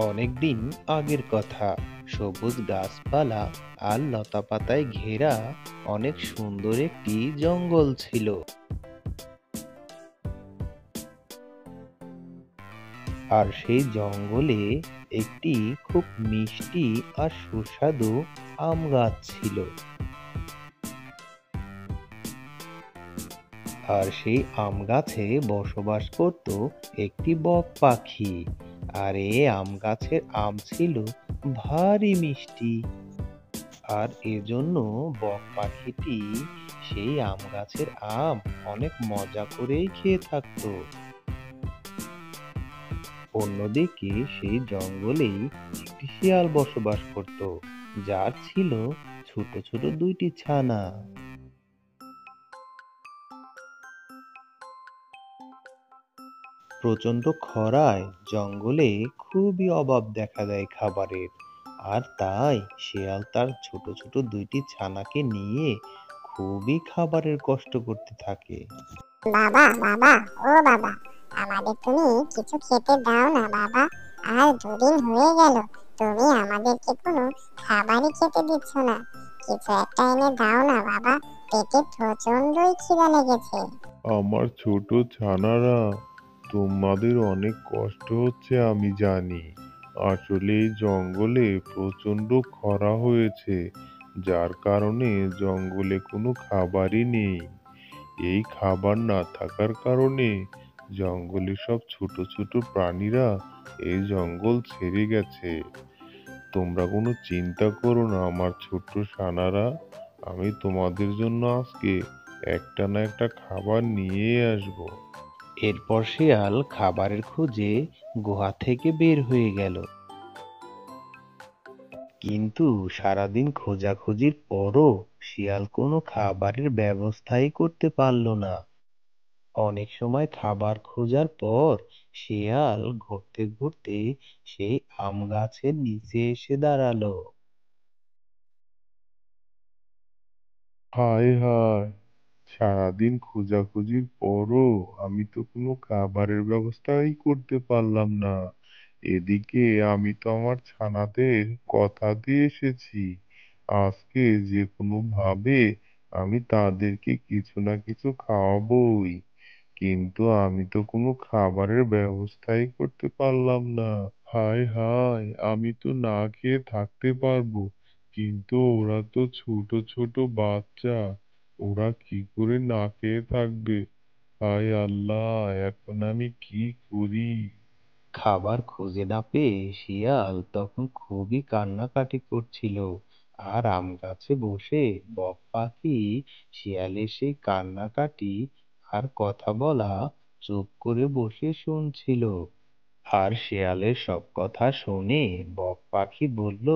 অনেকদিন আগের কথা। সবুজ গাছপালা আর লতাপাতায় ঘেরা অনেক সুন্দর একটি জঙ্গল ছিল। আর সেই জঙ্গলে একটি খুব মিষ্টি আর সুস্বাদু আম গাছ ছিল। আর সেই আম গাছে বসবাস করত একটি বক পাখি। আর এই আম গাছের আম ছিল ভারী মিষ্টি। আর এজন্য বক পাখিটি সেই আম গাছের আম অনেক মজা করেই খেয়ে থাকতো। অন্যদিকে সেই জঙ্গলেই একটি শিয়াল বসবাস করত, যার ছিল ছোট ছোট দুইটি ছানা। প্রচন্ড খরায় জঙ্গলে খুবই অভাব দেখা দেয় খাবারের। আর তাই শিয়াল তার ছোট ছোট দুইটি ছানাকে নিয়ে খুবই খাবারের কষ্ট করতে থাকে। বাবা বাবা, ও বাবা, আমাদের তুমি কিছু খেতে দাও না বাবা। আর দুদিন হয়ে গেল তুমি আমাদেরকে কোনো খাবারই খেতে দিচ্ছ না। কিছু একটা এনে দাও না বাবা, পেটে প্রচন্ডই খিদা লেগেছে। আমার ছোট ছানারা, তোমাদের অনেক কষ্ট হচ্ছে আমি জানি। আসলে এই জঙ্গলে প্রচন্ড খরা হয়েছে, যার কারণে জঙ্গলে কোনো খাবারই নেই। এই খাবার না থাকার কারণে জঙ্গলে সব ছোট ছোট প্রাণীরা এই জঙ্গল ছেড়ে গেছে। তোমরা কোনো চিন্তা করো না আমার ছোট্ট ছানারা, আমি তোমাদের জন্য আজকে একটা না একটা খাবার নিয়ে আসবো। এরপর শিয়াল খাবারের খোঁজে গুহা থেকে বের হয়ে গেল। কিন্তু সারাদিন খোঁজাখুঁজির পরও শিয়াল কোনো খাবারের ব্যবস্থাই করতে পারল না। অনেক সময় খাবার খোঁজার পর শিয়াল ঘুরতে ঘুরতে সেই আম গাছের নিচে এসে দাঁড়ালো। হায় হায়, সারাদিন খোঁজাখুঁজির পরও আমি তো কোনো খাবারের ব্যবস্থাই করতে পারলাম না। এদিকে আমি তো আমার ছানাদের কথা দিয়ে এসেছি, আজকে যে কোনো ভাবে আমি তাদেরকে কিছু না কিছু খাওয়াবোই। কিন্তু আমি তো কোনো খাবারের ব্যবস্থাই করতে পারলাম না। হায় হায়, আমি তো না খেয়ে থাকতে পারবো, কিন্তু ওরা তো ছোট ছোট বাচ্চা, ওরা কি করে না খেয়ে থাকবে? হায় আল্লাহ, এখন আমি কি করি? খাবার খুঁজে না পেয়ে শিয়াল তখন খুবই কান্নাকাটি করছিল। আর আম গাছে বসে বক পাখি শিয়ালের সেই কান্নাকাটি আর কথা বলা চুপ করে বসে শুনছিল। আর শিয়ালের সব কথা শুনে বক পাখি বলল,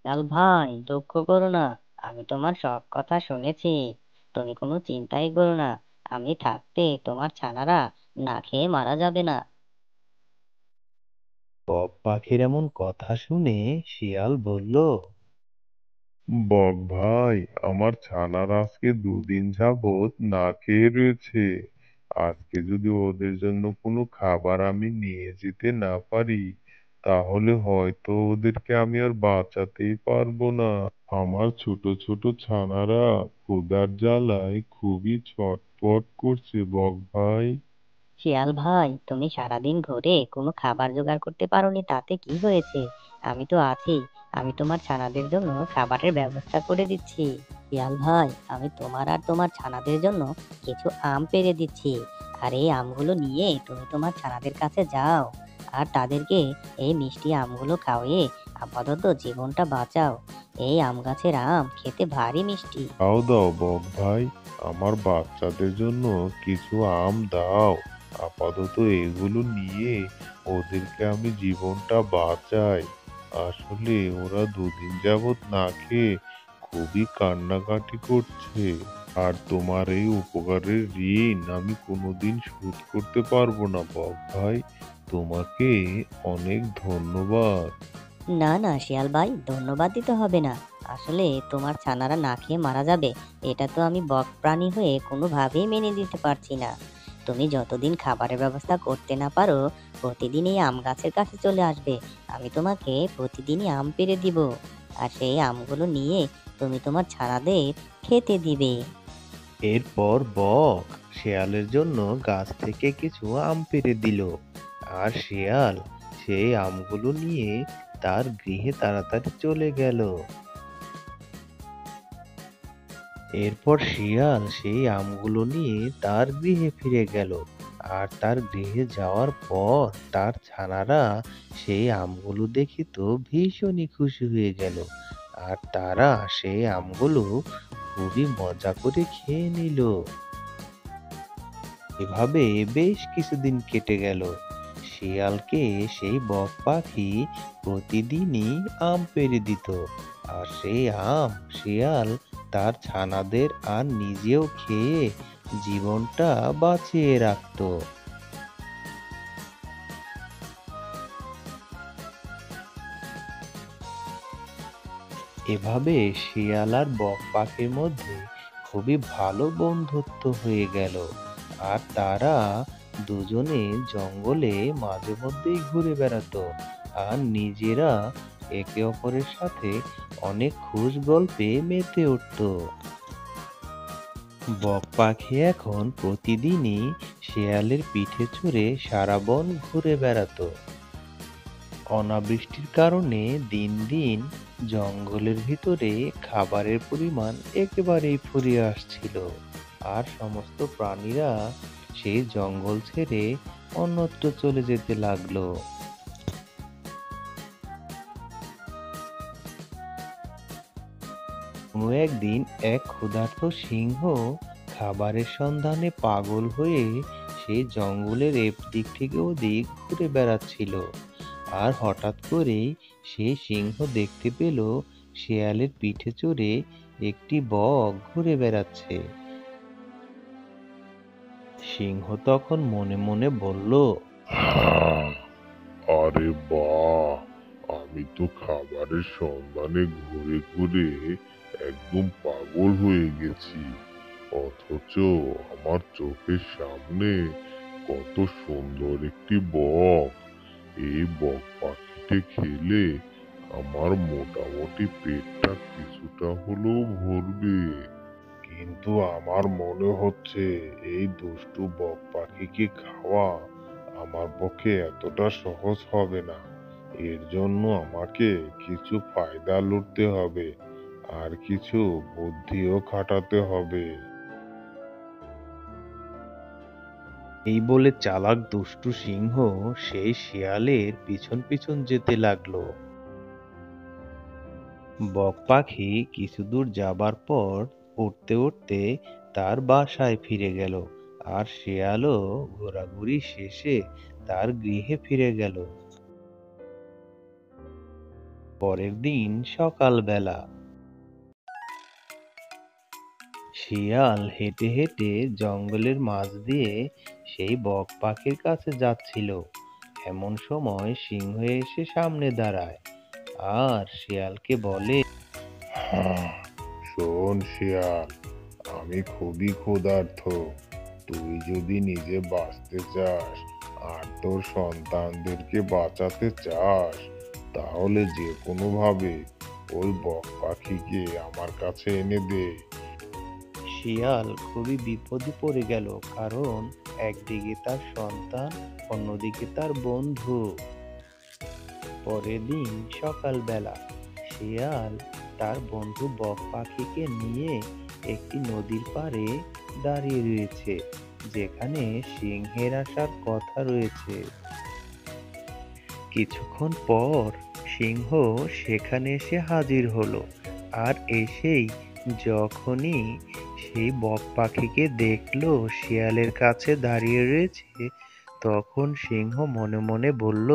লাল ভাই, দুঃখ করো না। আমি তোমার সব কথা শুনেছি। তুমি কোনো চিন্তাই করো না। আমি থাকতে তোমার ছানারা না খেয়ে মারা যাবে না। বক পাখির এমন কথা শুনে শিয়াল বলল, বক ভাই, আমার ছানারা আজকে দুদিন যাবৎ না খেয়ে রয়েছে। আজকে যদি ওদের জন্য কোনো খাবার আমি নিয়ে যেতে না পারি, তাহলে হয়তো ওদেরকে আমি আর বাঁচাতেই পারবো না। আমার ছোট ছোট ছানারা ক্ষুধার জ্বালায় খুবই ছটফট করছে বক ভাই। শিয়াল ভাই, তুমি সারাদিন ঘুরে কোনো খাবার জোগাড় করতে পারোনি, তাতে কি হয়েছে? আমি তো আছি। আমি তোমার ছানাদের জন্য খাবারের ব্যবস্থা করে দিচ্ছি। শিয়াল ভাই, আমি তোমার আর তোমার ছানাদের জন্য কিছু আম পেড়ে দিচ্ছি। আর এই আমগুলো নিয়ে তুমি তোমার ছানাদের কাছে যাও। আর তাদেরকে এই মিষ্টি আমগুলো খাওয়িয়ে আপাতত জীবনটা বাঁচাও। এই আম গাছের আম খেতে ভারী মিষ্টি। দাও দাও বক ভাই, আমার বাচ্চাদের জন্য কিছু আম দাও। আপাতত এগুলো নিয়ে ওদেরকে আমি জীবনটা বাঁচাই। আসলে ওরা দুদিন যাবৎ না খেয়ে খুবই কান্নাকাটি করছে। আর তোমার এই উপকারের ঋণ আমি কোনোদিন শোধ করতে পারবো না বক ভাই। তোমাকে অনেক ধন্যবাদ। না না শিয়াল ভাই, ধন্যবাদ দিতে হবে না। আসলে তোমার ছানারা না খেয়ে মারা যাবে, এটা তো আমি বক প্রাণী হয়ে কোনোভাবেই মেনে নিতে পারছি না। তুমি যতদিন খাবারের ব্যবস্থা করতে না পারো প্রতিদিন এই আম গাছের কাছে চলে আসবে। আমি তোমাকে প্রতিদিনই আম পেড়ে দিব, আর সেই আমগুলো নিয়ে তুমি তোমার ছানাদের খেতে দিবে। এরপর বক শেয়ালের জন্য গাছ থেকে কিছু আম পেড়ে দিল, আর শেয়াল সেই আমগুলো নিয়ে তার গৃহে তাড়াতাড়ি চলে গেল। এরপর শিয়াল সেই আমগুলো নিয়ে তার গৃহে ফিরে গেল, আর তার গৃহে যাওয়ার পর তার ছানারা সেই আমগুলো দেখে তো ভীষণই খুশি হয়ে গেল, আর তারা সেই আমগুলো খুবই মজা করে খেয়ে নিল। এভাবে বেশ কিছুদিন কেটে গেল। শিয়ালকে সেই বক পাখি প্রতিদিনই আম পেড়ে দিত, আর সেই আম শিয়াল তার ছানাদের আর নিজেও খেয়ে জীবনটা বাঁচিয়ে রাখতো। এভাবে শিয়াল আর বক পাখির মধ্যে খুবই ভালো বন্ধুত্ব হয়ে গেল, আর তারা দুজনে জঙ্গলে মাঝে মধ্যেই ঘুরে বেড়াতো, আর নিজেরা একে অপরের সাথে অনেক খুশ গল্পে মেতে উঠতো। বক পাখি এখন প্রতিদিনই শেয়ালের পিঠে চড়ে সারা বন ঘুরে বেড়াতো। অনাবৃষ্টির কারণে দিন দিন জঙ্গলের ভিতরে খাবারের পরিমাণ একেবারেই ফুরিয়ে আসছিল, আর সমস্ত প্রাণীরা সেই জঙ্গল ছেড়ে অন্যত্র চলে যেতে লাগলো। কোনো একদিন এক ক্ষুধার্ত সিংহ খাবারের সন্ধানে পাগল হয়ে সেই জঙ্গলের দিক থেকে ওদিক ঘুরে বেড়াচ্ছিল, আর হঠাৎ করেই সেই সিংহ দেখতে পেল শেয়ালের পিঠে চড়ে একটি বক ঘুরে বেড়াচ্ছে। সিংহ তখন মনে মনে বলল, হ্যাঁ, আরে বাহ, আমি তো খাবারের সন্ধানে ঘুরে ঘুরে একদম পাগল হয়ে গেছি, অথচ আমার চোখের সামনে কত সুন্দর একটি বক। এই বক পাখিতে খেলে আমার মোটামুটি পেটটা কিছুটা হলেও ভরবে। কিন্তু আমার মনে হচ্ছে এই দুষ্টু বক পাখিকে খাওয়া আমার পক্ষে এতটা সহজ হবে না। এর জন্য আমাকে কিছু ফায়দা লুটতে হবে, আর কিছু বুদ্ধিও খাটাতে হবে। এই বলে চালাক দুষ্টু সিংহ সেই শিয়ালের পিছন পিছন যেতে লাগলো। বক পাখি কিছু দূর যাবার পর উঠতে উঠতে তার বাসায় ফিরে গেল, আর শিয়ালও ঘোরাঘুরি শেষে তার গৃহে ফিরে গেল। পরের দিন সকালবেলা শিয়াল হেঁটে হেঁটে জঙ্গলের মাঝ দিয়ে সেই বক পাখির কাছে যাচ্ছিল। এমন সময় সিংহ এসে সামনে দাঁড়ায়, আর শিয়ালকে বলে, হ্যাঁ, শোন শিয়াল, আমি খুবই ক্ষুধার্ত। তুই যদি নিজে বাঁচতে চাস আর তোর সন্তানদেরকে বাঁচাতে চাস, তাহলে যে কোনো ভাবে ওই বক পাখিকে আমার কাছে এনে দে। শিয়াল খুবই বিপদে পড়ে গেল, কারণ একদিকে তার সন্তান, অন্যদিকে তার বন্ধু। পরের দিন সকালবেলা শিয়াল তার বন্ধু বক পাখিকে নিয়ে একটি নদীর পাড়ে দাঁড়িয়ে রয়েছে, যেখানে সিংহের আসার কথা রয়েছে। কিছুক্ষণ পর সিংহ সেখানে এসে হাজির হলো, আর এসেই যখনই সেই বক পাখিকে দেখলো শিয়ালের কাছে দাঁড়িয়ে রয়েছে, তখন সিংহ মনে মনে বলল,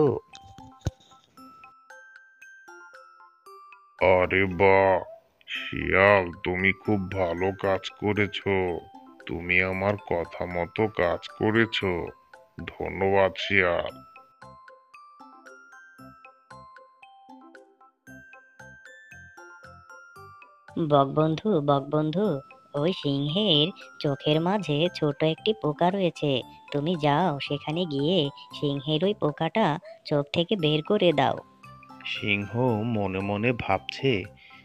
আরে বাহ, শিয়াল, তুমি খুব ভালো কাজ করেছো। তুমি আমার কথা মতো কাজ করেছো। ধন্যবাদ শিয়াল। বকবন্ধু, বকবন্ধু, ওই সিংহের চোখের মাঝে ছোট একটি পোকা রয়েছে। তুমি যাও সেখানে গিয়ে সিংহের ওই পোকাটা চোখ থেকে বের করে দাও। সিংহ মনে মনে ভাবছে,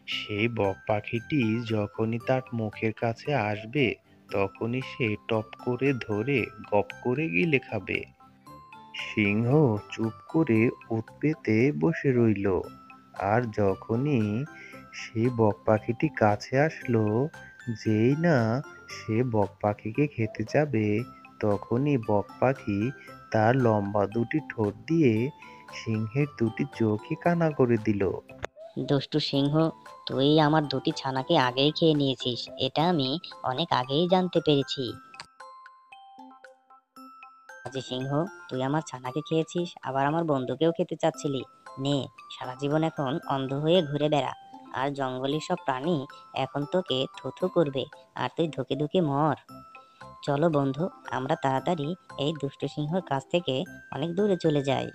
সেই বক পাখিটি যখনই তার মুখের কাছে আসবে তখনই সে টপ করে ধরে গপ করে গিলে খাবে। সিংহ চুপ করে ওত পেতে বসে রইল। আর যখনই সেই বক পাখিটি কাছে আসলো, যেই না সে বক পাখিকে খেতে যাবে, তখনই বক পাখি তার লম্বা দুটি ঠোঁট দিয়ে সিংহের দুটি চোখই কানা করে দিল। দুষ্টু সিংহ, তুই আমার দুটি ছানাকে আগেই খেয়ে নিয়েছিস, এটা আমি অনেক আগেই জানতে পেরেছি। আজি সিংহ, তুই আমার ছানাকে খেয়েছিস, আবার আমার বন্ধুকেও খেতে চাচ্ছিলি। নে, সারা জীবন এখন অন্ধ হয়ে ঘুরে বেড়া। আর জঙ্গলের সব প্রাণী এখন তোকে থুথু করবে, আর তুই ধুকে ধুকে মর। চলো বন্ধু, আমরা তাড়াতাড়ি এই দুষ্টু সিংহর কাছ থেকে অনেক দূরে চলে যাই।